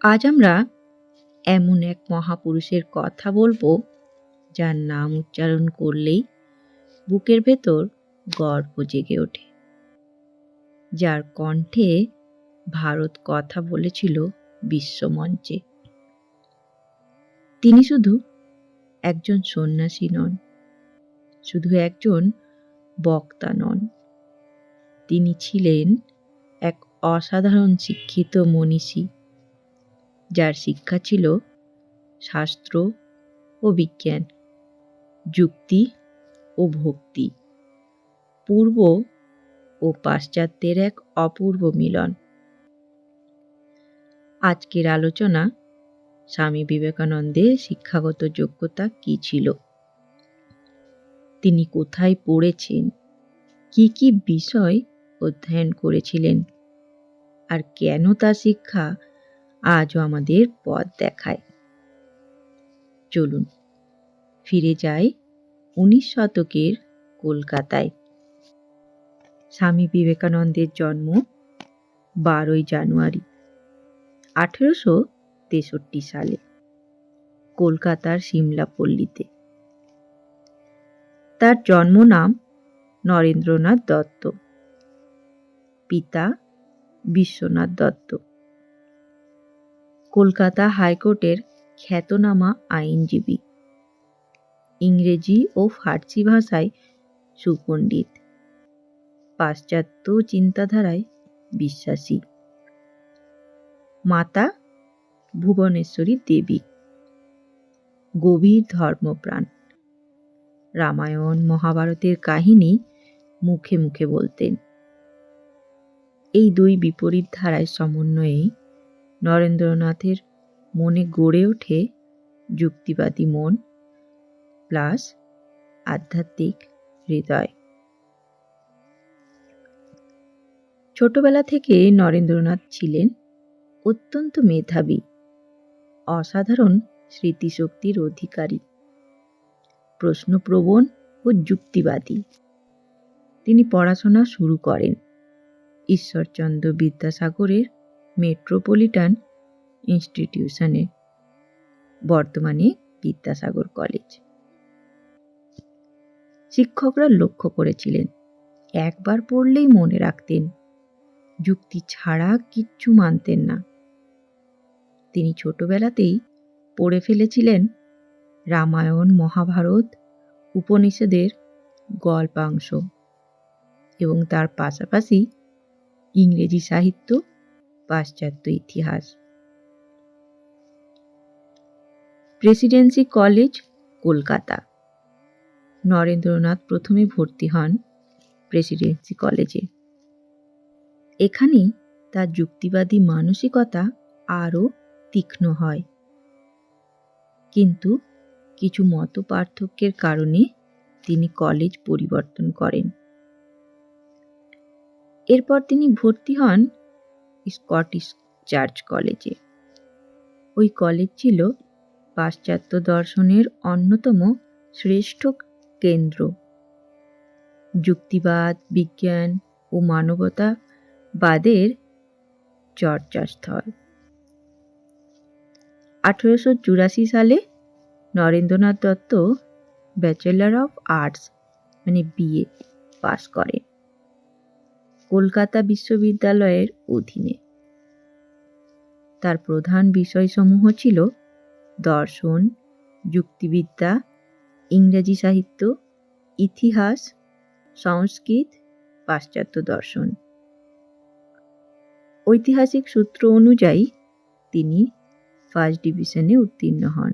আজ আমরা এমন এক মহাপুরুষের কথা বলবো যার নাম উচ্চারণ করলেই বুকের ভেতর গর্ব জেগে ওঠে, যার কণ্ঠে ভারত কথা বলেছিল বিশ্বমঞ্চে। তিনি শুধু একজন সন্ন্যাসী নন, শুধু একজন বক্তা নন, তিনি ছিলেন এক অসাধারণ শিক্ষিত মনীষী, যার শিক্ষা ছিল শাস্ত্র ও বিজ্ঞান, যুক্তি ও ভক্তি, পূর্ব ও পাশ্চাত্যের এক অপূর্ব মিলন। আজকের আলোচনা স্বামী বিবেকানন্দের শিক্ষাগত যোগ্যতা কি ছিল, তিনি কোথায় পড়েছেন, কি কি বিষয় অধ্যয়ন করেছিলেন, আর কেন তার শিক্ষা আজও আমাদের পথ দেখায়। চলুন ফিরে যাই 19 শতকের কলকাতায়। স্বামী বিবেকানন্দের জন্ম 12 জানুয়ারি 1863 সালে কলকাতার সিমলাপল্লীতে। তার জন্ম নাম নরেন্দ্রনাথ দত্ত, পিতা বিশ্বনাথ দত্ত। কলকাতা হাইকোর্টের খ্যাতনামা আইনজীবী, ইংরেজি ও ফার্সি ভাষায় সুপণ্ডিত, পাশ্চাত্য চিন্তাধারায় বিশ্বাসী। মাতা ভুবনেশ্বরী দেবী, গভীর ধর্মপ্রাণ, রামায়ণ মহাভারতের কাহিনী মুখে মুখে বলতেন। এই দুই বিপরীত ধারায় সমন্বয়ে নরেন্দ্রনাথের মনে গড়ে ওঠে যুক্তিবাদী মন প্লাস আধ্যাত্মিক হৃদয়। ছোটবেলা থেকে নরেন্দ্রনাথ ছিলেন অত্যন্ত মেধাবী, অসাধারণ স্মৃতিশক্তির অধিকারী, প্রশ্নপ্রবণ ও যুক্তিবাদী। তিনি পড়াশোনা শুরু করেন ঈশ্বরচন্দ্র বিদ্যাসাগরের মেট্রোপলিটন ইনস্টিটিউশনে, বর্তমানে বিদ্যাসাগর কলেজ। শিক্ষকরা লক্ষ্য করেছিলেন একবার পড়লেই মনে রাখতেন, যুক্তি ছাড়া কিচ্ছু মানতেন না। তিনি ছোটবেলাতেই পড়ে ফেলেছিলেন রামায়ণ মহাভারত উপনিষদের গল্পাংশ এবং তার পাশাপাশি ইংরেজি সাহিত্য, পাশ্চাত্য ইতিহাস। Presidency college Kolkata. নরেন্দ্রনাথ প্রথমে ভর্তি হন প্রেসিডেন্সি কলেজে। এখানেই তার যুক্তিবাদী মানসিকতা আরও তীক্ষ্ণ হয়, কিন্তু কিছু মত পার্থক্যের কারণে তিনি কলেজ পরিবর্তন করেন। এরপর তিনি ভর্তি হন স্কটিশ চার্চ কলেজে। ওই কলেজ ছিল পাশ্চাত্য দর্শনের অন্যতম শ্রেষ্ঠ কেন্দ্র, যুক্তিবাদ, বিজ্ঞান ও মানবতাবাদের চর্চাস্থল। 1884 সালে Narendranath Dutta bachelor of arts BA pass করেন কলকাতা বিশ্ববিদ্যালয়ের অধীনে। তার প্রধান বিষয়সমূহ ছিল দর্শন, যুক্তিবিদ্যা, ইংরেজি সাহিত্য, ইতিহাস, সংস্কৃত, পাশ্চাত্য দর্শন। ঐতিহাসিক সূত্র অনুযায়ী তিনি ফার্স্ট ডিভিশনে উত্তীর্ণ হন।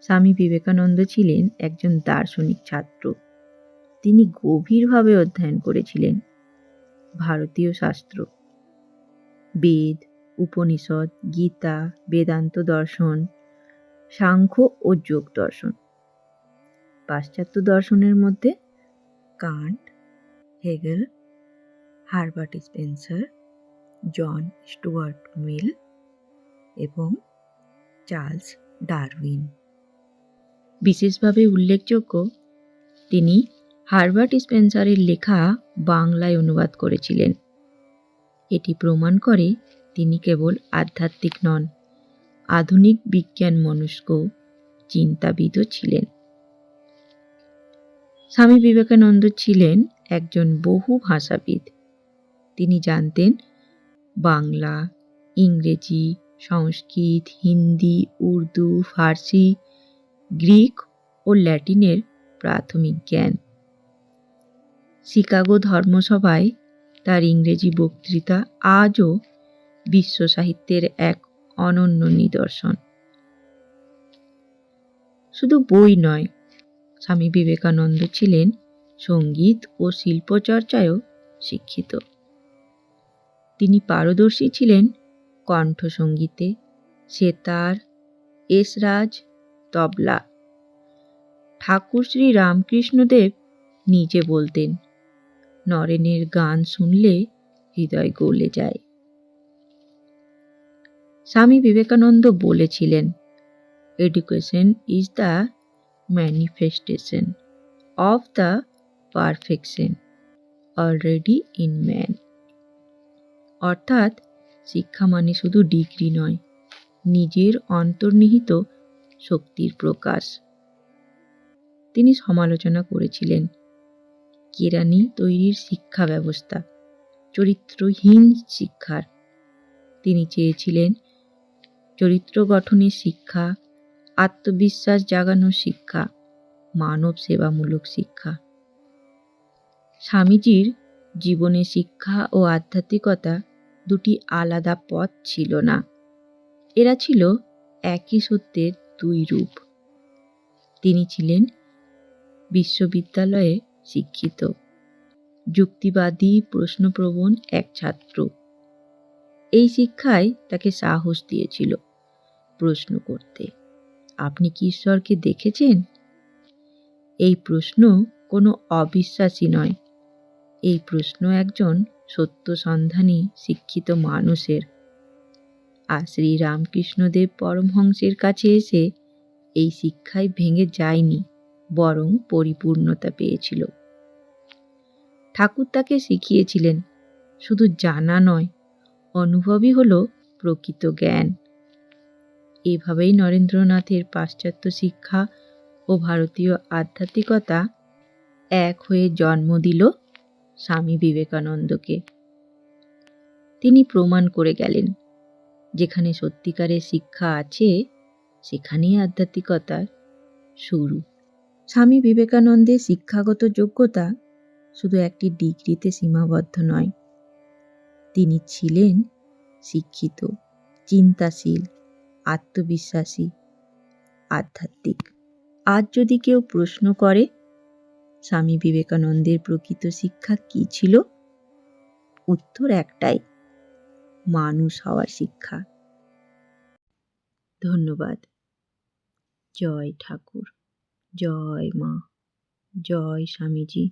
স্বামী বিবেকানন্দ ছিলেন একজন দার্শনিক ছাত্র। তিনি গভীরভাবে অধ্যয়ন করেছিলেন ভারতীয় শাস্ত্র, বেদ, উপনিষদ, গীতা, বেদান্ত দর্শন, সাংখ্য ও যোগ দর্শন। পাশ্চাত্য দর্শনের মধ্যে কান্ট, হেগেল, হারবার্ট স্পেন্সার, জন স্টুয়ার্ট মিল এবং চার্লস ডারউইন। বিশেষভাবে উল্লেখযোগ্য, তিনি হারবার্ট স্পেন্সারের লেখা বাংলায় অনুবাদ করেছিলেন। এটি প্রমাণ করে তিনি কেবল আধ্যাত্মিক নন, আধুনিক বিজ্ঞান মনস্ক চিন্তাবিদও ছিলেন। স্বামী বিবেকানন্দ ছিলেন একজন বহু ভাষাবিদ। তিনি জানতেন বাংলা, ইংরেজি, সংস্কৃত, হিন্দি, উর্দু, ফার্সি, গ্রিক ও ল্যাটিনের প্রাথমিক জ্ঞান। শিকাগো ধর্মসভায় তার ইংরেজি বক্তৃতা আজও বিশ্ব সাহিত্যের এক অনন্য নিদর্শন। শুধু বই নয়, স্বামী বিবেকানন্দ ছিলেন সঙ্গীত ও শিল্পচর্চায়ও শিক্ষিত। তিনি পারদর্শী ছিলেন কণ্ঠসঙ্গীতে, সেতার, এসরাজ, তবলা। ঠাকুর শ্রী রামকৃষ্ণদেব নিজে বলতেন, নরেনের গান শুনলে হৃদয় গলে যায়। স্বামী বিবেকানন্দ বলেছিলেন, education is the manifestation of the perfection already in man. অর্থাৎ শিক্ষা মানে শুধু ডিগ্রি নয়, নিজের অন্তর্নিহিত শক্তির প্রকাশ। তিনি সমালোচনা করেছিলেন কেরানি তৈরির শিক্ষা ব্যবস্থা, চরিত্রহীন শিক্ষার। তিনি চেয়েছিলেন চরিত্র গঠনের শিক্ষা, আত্মবিশ্বাস জাগানোর শিক্ষা, মানব সেবামূলক শিক্ষা। স্বামীজির জীবনে শিক্ষা ও আধ্যাত্মিকতা দুটি আলাদা পথ ছিল না, এরা ছিল একই সত্যের দুই রূপ। তিনি ছিলেন বিশ্ববিদ্যালয়ে শিক্ষিত, যুক্তিবাদী, প্রশ্নপ্রবণ এক ছাত্র। এই শিক্ষাই তাকে সাহস দিয়েছিল প্রশ্ন করতে, আপনি কি ঈশ্বরকে দেখেছেন? এই প্রশ্ন কোনো অবিশ্বাসী নয়, এই প্রশ্ন একজন সত্য সন্ধানী শিক্ষিত মানুষের। আর শ্রী রামকৃষ্ণদেব পরমহংসের কাছে এসে এই শিক্ষায় ভেঙে যায়নি, বরং পরিপূর্ণতা পেয়েছিল। ঠাকুর তাকে শিখিয়েছিলেন শুধু জানা নয়, অনুভবই হলো প্রকৃত জ্ঞান। এভাবেই নরেন্দ্রনাথের পাশ্চাত্য শিক্ষা ও ভারতীয় আধ্যাত্মিকতা এক হয়ে জন্ম দিল স্বামী বিবেকানন্দকে। তিনি প্রমাণ করে গেলেন, যেখানে সত্যিকারের শিক্ষা আছে সেখানেই আধ্যাত্মিকতার শুরু। স্বামী বিবেকানন্দের শিক্ষাগত যোগ্যতা শুধু একটি ডিগ্রিতে সীমাবদ্ধ নয়। তিনি ছিলেন শিক্ষিত, চিন্তাশীল, আত্মবিশ্বাসী, আধ্যাত্মিক। আজ যদি কেউ প্রশ্ন করে স্বামী বিবেকানন্দের প্রকৃত শিক্ষা কি ছিল, উত্তর একটাই, মানুষ হওয়ার শিক্ষা। ধন্যবাদ। জয় ঠাকুর, জয় মা, জয় স্বামীজি।